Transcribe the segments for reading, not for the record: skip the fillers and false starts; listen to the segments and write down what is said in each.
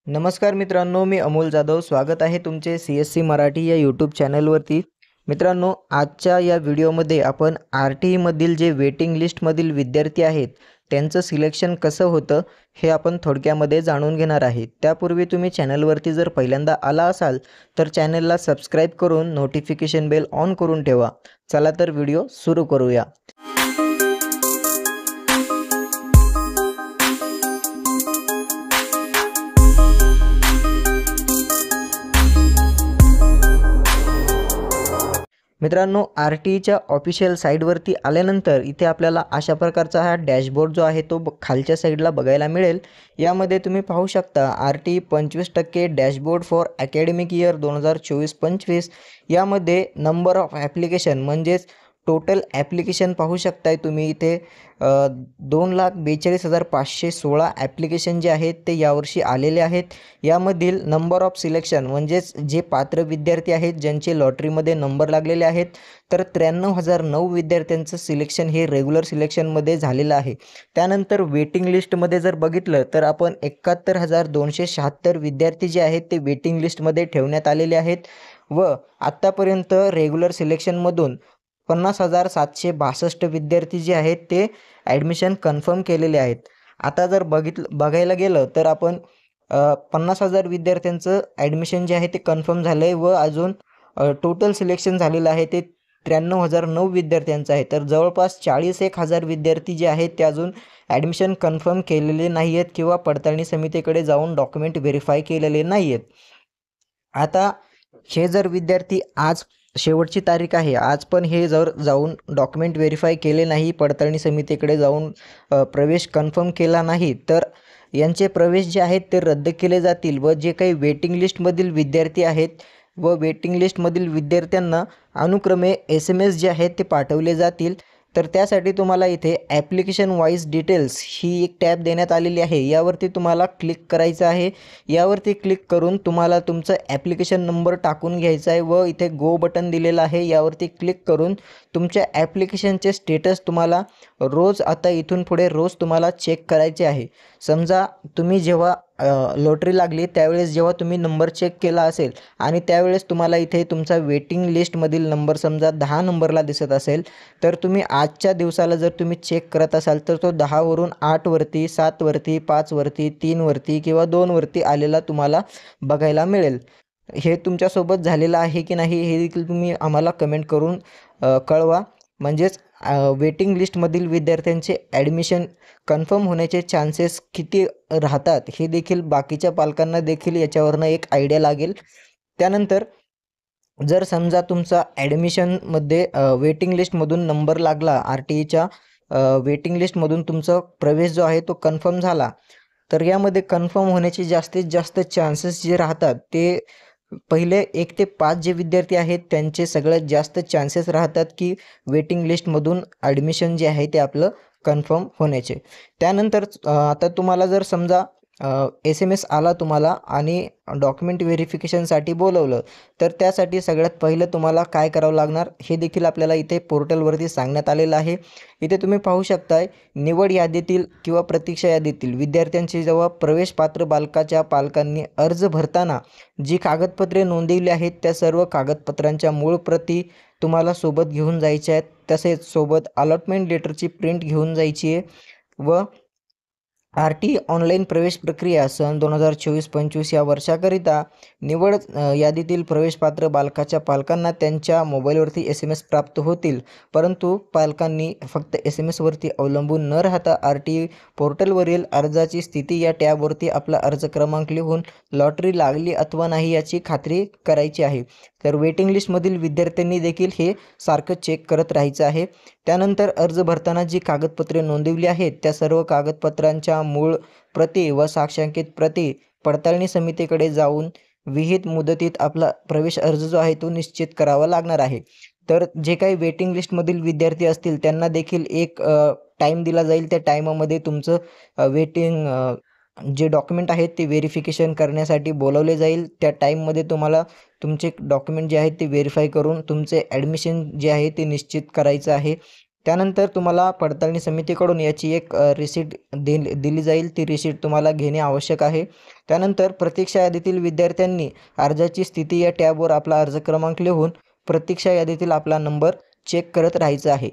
नमस्कार मित्रांनो, मी अमोल जाधव. स्वागत आहे तुमचे CSC मराठी या यूट्यूब चॅनलवरती. मित्रांनो, आजच्या या व्हिडिओमध्ये आपण RTEमधील जे वेटिंग लिस्टमधील विद्यार्थी आहेत त्यांचं सिलेक्शन कसं होतं हे आपण थोडक्यामध्ये जाणून घेणार आहे. त्यापूर्वी तुम्ही चॅनलवरती जर पहिल्यांदा आला असाल तर चॅनलला सबस्क्राईब करून नोटिफिकेशन बेल ऑन करून ठेवा. चला तर व्हिडिओ सुरू करूया. मित्रांनो, RTEच्या ऑफिशियल साईटवरती आल्यानंतर इथे आपल्याला अशा प्रकारचा हा डॅशबोर्ड जो आहे तो खालच्या साईडला बघायला मिळेल. यामध्ये तुम्ही पाहू शकता RTE 25% dashboard for academic year 2024-25. यामध्ये नंबर ऑफ ॲप्लिकेशन म्हणजेच टोटल ॲप्लिकेशन पाहू शकताय तुम्ही इथे 2,42,516 ॲप्लिकेशन जे आहेत ते यावर्षी आलेले आहेत. यामधील नंबर ऑफ सिलेक्शन म्हणजेच जे पात्र विद्यार्थी आहेत ज्यांचे लॉटरीमध्ये नंबर लागलेले आहेत तर 93,009 विद्यार्थ्यांचं सिलेक्शन हे रेग्युलर सिलेक्शनमध्ये झालेलं आहे. त्यानंतर वेटिंग लिस्टमध्ये जर बघितलं तर आपण 71,276 विद्यार्थी जे आहेत ते वेटिंग लिस्टमध्ये ठेवण्यात आलेले आहेत व आत्तापर्यंत रेग्युलर सिलेक्शनमधून 50,762 विद्यार्थी जे आहेत ते ॲडमिशन कन्फर्म केलेले आहेत. आता जर बघायला गेलं तर आपण 50,000 विद्यार्थ्यांचं ॲडमिशन जे आहे ते कन्फर्म झालं आहे व अजून टोटल सिलेक्शन झालेलं आहे ते 93,009 विद्यार्थ्यांचं आहे. तर जवळपास 41,000 विद्यार्थी जे आहेत ते अजून ॲडमिशन कन्फर्म केलेले नाही आहेत किंवा पडताळणी समितीकडे जाऊन डॉक्युमेंट व्हेरीफाय केलेले नाही आहेत. आता हे जर विद्यार्थी आज शेवटची तारीख आहे, आज पण हे जर जाऊन डॉक्युमेंट व्हेरीफाय केले नाही, पडताळणी समितीकडे जाऊन प्रवेश कन्फर्म केला नाही तर यांचे प्रवेश जे आहेत ते रद्द केले जातील व जे काही वेटिंग लिस्टमधील विद्यार्थी आहेत व वेटिंग लिस्टमधील विद्यार्थ्यांना अनुक्रमे SMS जे आहेत ते पाठवले जातील. तर त्यासाठी तुम्हाला इथे ॲप्लिकेशन वाईज डिटेल्स ही एक टॅब देण्यात आलेली आहे. यावरती तुम्हाला क्लिक करायचं आहे. यावरती क्लिक करून तुम्हाला तुमचं ॲप्लिकेशन नंबर टाकून घ्यायचा आहे व इथे गो बटन दिलेलं आहे. यावरती क्लिक करून तुमच्या ॲप्लिकेशनचे स्टेटस तुम्हाला रोज आता इथून पुढे रोज तुम्हाला चेक करायचे आहे. समजा तुम्ही जेव्हा लॉटरी लागली त्यावेळेस जेव्हा तुम्ही नंबर चेक केला असेल आणि त्यावेळेस तुम्हाला इथे तुमचा वेटिंग लिस्टमधील नंबर समजा 10 नंबरला दिसत असेल तर तुम्ही आजच्या दिवसाला जर तुम्ही चेक करत असाल तर तो 10 वरून 8 वरती, 7 वरती, 5 वरती, 3 वरती किंवा 2 वरती आलेला तुम्हाला बघायला मिळेल. हे तुमच्यासोबत झालेलं आहे की नाही हे देखील तुम्ही आम्हाला कमेंट करून कळवा. म्हणजेच वेटिंग लिस्टमधील विद्यार्थ्यांचे ॲडमिशन कन्फर्म होण्याचे चान्सेस किती राहतात हे देखील बाकीच्या पालकांना देखील याच्यावरनं एक आयडिया लागेल. त्यानंतर जर समजा तुमचा ॲडमिशनमध्ये वेटिंग लिस्टमधून नंबर लागला, RTEच्या वेटिंग लिस्टमधून तुमचा प्रवेश जो आहे तो कन्फर्म झाला तर यामध्ये कन्फर्म होण्याचे जास्तीत जास्त चान्सेस जे राहतात ते पहिले 1 ते 5 जे विद्यार्थी आहेत त्यांचे सगळ्यात जास्त चान्सेस राहतात की वेटिंग लिस्टमधून ॲडमिशन जे आहे ते आपलं कन्फर्म होण्याचे. त्यानंतर आता तुम्हाला जर समजा SMS आला तुम्हाला आणि डॉक्युमेंट व्हेरिफिकेशनसाठी बोलवलं तर त्यासाठी सगळ्यात पहिलं तुम्हाला काय करावं लागणार हे देखील आपल्याला इथे पोर्टलवरती सांगण्यात आलेलं आहे. इथे तुम्ही पाहू शकताय निवड यादीतील किंवा प्रतीक्षा यादीतील विद्यार्थ्यांची जेव्हा प्रवेशपात्र बालकाच्या पालकांनी अर्ज भरताना जी कागदपत्रे नोंदवली आहेत त्या सर्व कागदपत्रांच्या मूळ प्रती तुम्हाला सोबत घेऊन जायच्या आहेत. तसेच सोबत अलॉटमेंट लेटरची प्रिंट घेऊन जायची आहे व RTE ऑनलाईन प्रवेश प्रक्रिया सन 2024-25 या वर्षाकरिता निवड यादीतील प्रवेशपात्र बालकाच्या पालकांना त्यांच्या मोबाईलवरती SMS प्राप्त होतील. परंतु पालकांनी फक्त SMSवरती अवलंबून न राहता RTE पोर्टलवरील अर्जाची स्थिती या टॅबवरती आपला अर्ज क्रमांक लिहून लॉटरी लागली अथवा नाही याची खात्री करायची आहे. तर वेटिंग लिस्टमधील विद्यार्थ्यांनी देखील हे सारखं चेक करत राहायचं आहे. त्यानंतर अर्ज भरताना जी कागदपत्रे नोंदवली आहेत त्या सर्व कागदपत्रांच्या मूळ प्रती व साक्षांकित प्रती पडताळणी समितीकडे जाऊन विहित मुदतीत आपला प्रवेश अर्ज जो आहे तो निश्चित करावा लागणार आहे. तर जे काही वेटिंग लिस्टमधील विद्यार्थी असतील त्यांना देखील एक टाईम दिला जाईल. त्या टाईमामध्ये तुमचं वेटिंग जे डॉक्युमेंट आहेत ते व्हेरिफिकेशन करण्यासाठी बोलवले जाईल. त्या टाईममध्ये तुम्हाला तुमचे डॉक्युमेंट जे आहेत ते व्हेरीफाय करून तुमचे ॲडमिशन जे आहे ते निश्चित करायचं आहे. त्यानंतर तुम्हाला पडताळणी समितीकडून याची एक रिसीट दिली जाईल. ती रिसीट तुम्हाला घेणे आवश्यक आहे. त्यानंतर प्रतीक्षा यादीतील विद्यार्थ्यांनी अर्जाची स्थिती या टॅबवर आपला अर्ज क्रमांक लिहून प्रतीक्षा यादीतील आपला नंबर चेक करत राहायचा आहे.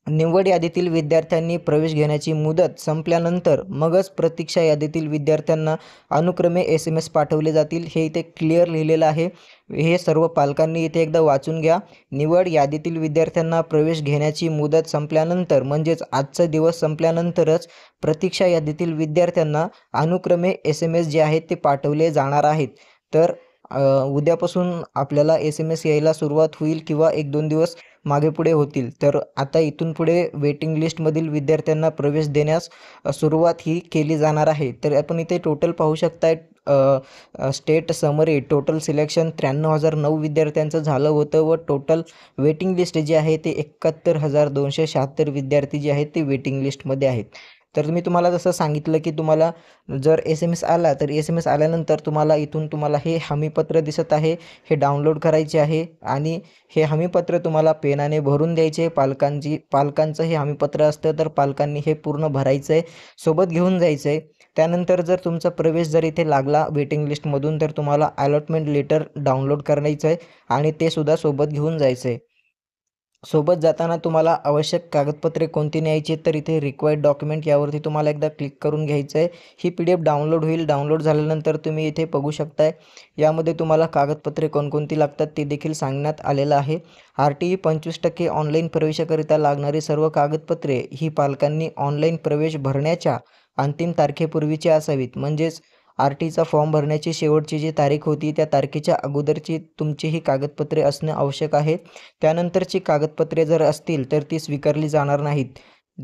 निवड यादीतील विद्यार्थ्यांनी प्रवेश घेण्याची मुदत संपल्यानंतर मगच प्रतीक्षा यादीतील विद्यार्थ्यांना अनुक्रमे SMS पाठवले जातील. हे इथे क्लिअर लिहिलेलं आहे. हे सर्व पालकांनी इथे एकदा वाचून घ्या. निवड यादीतील विद्यार्थ्यांना प्रवेश घेण्याची मुदत संपल्यानंतर म्हणजेच आजचा दिवस संपल्यानंतरच प्रतीक्षा यादीतील विद्यार्थ्यांना अनुक्रमे SMS जे आहेत ते पाठवले जाणार आहेत. तर उद्यापासून आपल्याला SMS यायला सुरुवात होईल किंवा 1-2 दिवस मागे पुढे होतील. तर आता इथून पुढे वेटिंग लिस्टमधील विद्यार्थ्यांना प्रवेश देण्यास सुरुवात ही केली जाणार आहे. तर आपण इथे टोटल पाहू शकताय स्टेट समरी टोटल सिलेक्शन 93,009 विद्यार्थ्यांचं झालं होतं व टोटल वेटिंग लिस्ट जी आहे ते 71,276 विद्यार्थी जे आहेत ते वेटिंग लिस्टमध्ये आहेत. तर मी तुम्हाला जसं सांगितलं की तुम्हाला जर SMS आला तर SMS आल्यानंतर तुम्हाला हे हमीपत्र दिसत आहे, हे डाउनलोड करायचे आहे आणि हे हमीपत्र तुम्हाला पेनाने भरून द्यायचे. पालकांचं हे हमीपत्र असतं तर पालकांनी हे पूर्ण भरायचं आहे, सोबत घेऊन जायचं आहे. त्यानंतर जर तुमचा प्रवेश जर इथे लागला वेटिंग लिस्टमधून तर तुम्हाला अलॉटमेंट लेटर डाउनलोड करायचं आहे आणि ते सुद्धा सोबत घेऊन जायचं आहे. सोबत जाताना तुम्हाला आवश्यक कागदपत्रे कोणती न्यायची तर इथे रिक्वायर्ड डॉक्युमेंट यावरती तुम्हाला एकदा क्लिक करून घ्यायचं आहे. ही PDF डाउनलोड होईल. डाउनलोड झाल्यानंतर तुम्ही इथे बघू शकताय. यामध्ये तुम्हाला कागदपत्रे कोणकोणती लागतात ते देखील सांगण्यात आलेलं आहे. RTE 25% ऑनलाईन प्रवेशाकरिता लागणारी सर्व कागदपत्रे ही पालकांनी ऑनलाईन प्रवेश भरण्याच्या अंतिम तारखेपूर्वीची असावीत. म्हणजेच RTचा फॉर्म भरण्याची शेवटची जी तारीख होती त्या तारखेच्या अगोदरची तुमची ही कागदपत्रे असणे आवश्यक आहे. त्यानंतरची कागदपत्रे जर असतील तर ती स्वीकारली जाणार नाहीत.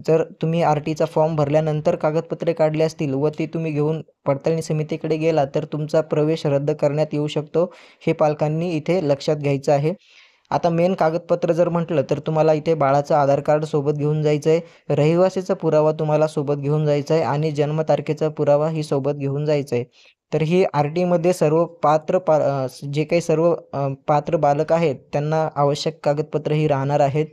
जर तुम्ही RTचा फॉर्म भरल्यानंतर कागदपत्रे काढली असतील व ती तुम्ही घेऊन पडताळणी समितीकडे गेला तर तुमचा प्रवेश रद्द करण्यात येऊ शकतो. हे पालकांनी इथे लक्षात घ्यायचं आहे. आता मेन कागदपत्र जर म्हटलं तर तुम्हाला इथे बाळाचं आधार कार्ड सोबत घेऊन जायचं आहे, रहिवासीचा पुरावा तुम्हाला सोबत घेऊन जायचा आहे आणि जन्मतारखेचा पुरावा ही सोबत घेऊन जायचं आहे. तर ही RTमध्ये सर्व जे काही सर्व पात्र बालक आहेत त्यांना आवश्यक कागदपत्र ही राहणार आहेत.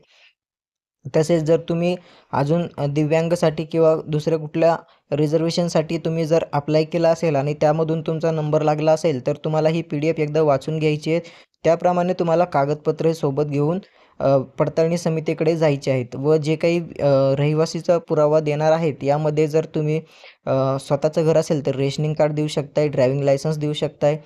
तसेच जर तुम्ही अजून दिव्यांगसाठी किंवा दुसऱ्या कुठल्या रिझर्वेशनसाठी तुम्ही जर अप्लाय केला असेल आणि त्यामधून तुमचा नंबर लागला असेल तर तुम्हाला ही PDF एकदा वाचून घ्यायची आहे. त्याप्रमाणे तुम्हाला कागदपत्रे सोबत घेऊन पडताळणी समितीकडे जायचे आहेत व जे काही रहिवासीचा पुरावा देणार आहेत यामध्ये जर तुम्ही स्वतःचं घर असेल तर रेशनिंग कार्ड देऊ शकताय, ड्रायव्हिंग लायसन्स देऊ शकताय,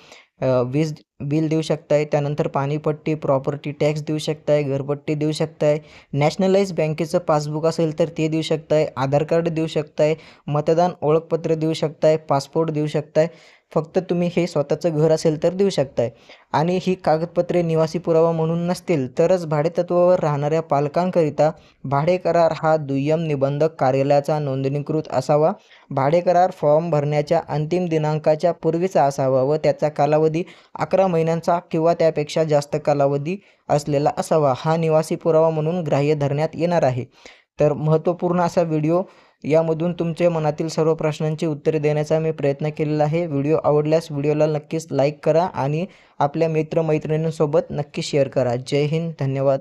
वीज बिल देऊ शकताय, त्यानंतर पाणीपट्टी, प्रॉपर्टी टॅक्स देऊ शकताय, घरपट्टी देऊ शकताय, नॅशनलाइज बँकेचं पासबुक असेल तर ते देऊ शकताय, आधार कार्ड देऊ शकताय, मतदान ओळखपत्र देऊ शकताय, पासपोर्ट देऊ शकताय. फक्त तुम्ही हे स्वतःचं घर असेल तर देऊ शकताय आणि ही कागदपत्रे निवासी पुरावा म्हणून नसतील तरच भाडेतत्त्वावर राहणाऱ्या पालकांकरिता भाडे करार हा दुय्यम निबंधक कार्यालयाचा नोंदणीकृत असावा. भाडे करार फॉर्म भरण्याच्या अंतिम दिनांकाच्या पूर्वीचा असावा व त्याचा कालावधी 11 महिन्यांचा किंवा त्यापेक्षा जास्त कालावधी असलेला असावा. हा निवासी पुरावा म्हणून ग्राह्य धरण्यात येणार आहे. तर महत्त्वपूर्ण असा व्हिडिओ, यामधून तुमच्या मनातील सर्व प्रश्नांची उत्तरे देण्याचा मी प्रयत्न केलेला आहे. व्हिडिओ आवडल्यास व्हिडिओला नक्कीच लाईक करा आणि आपल्या मित्रमैत्रिणींसोबत नक्की शेअर करा. जय हिंद, धन्यवाद.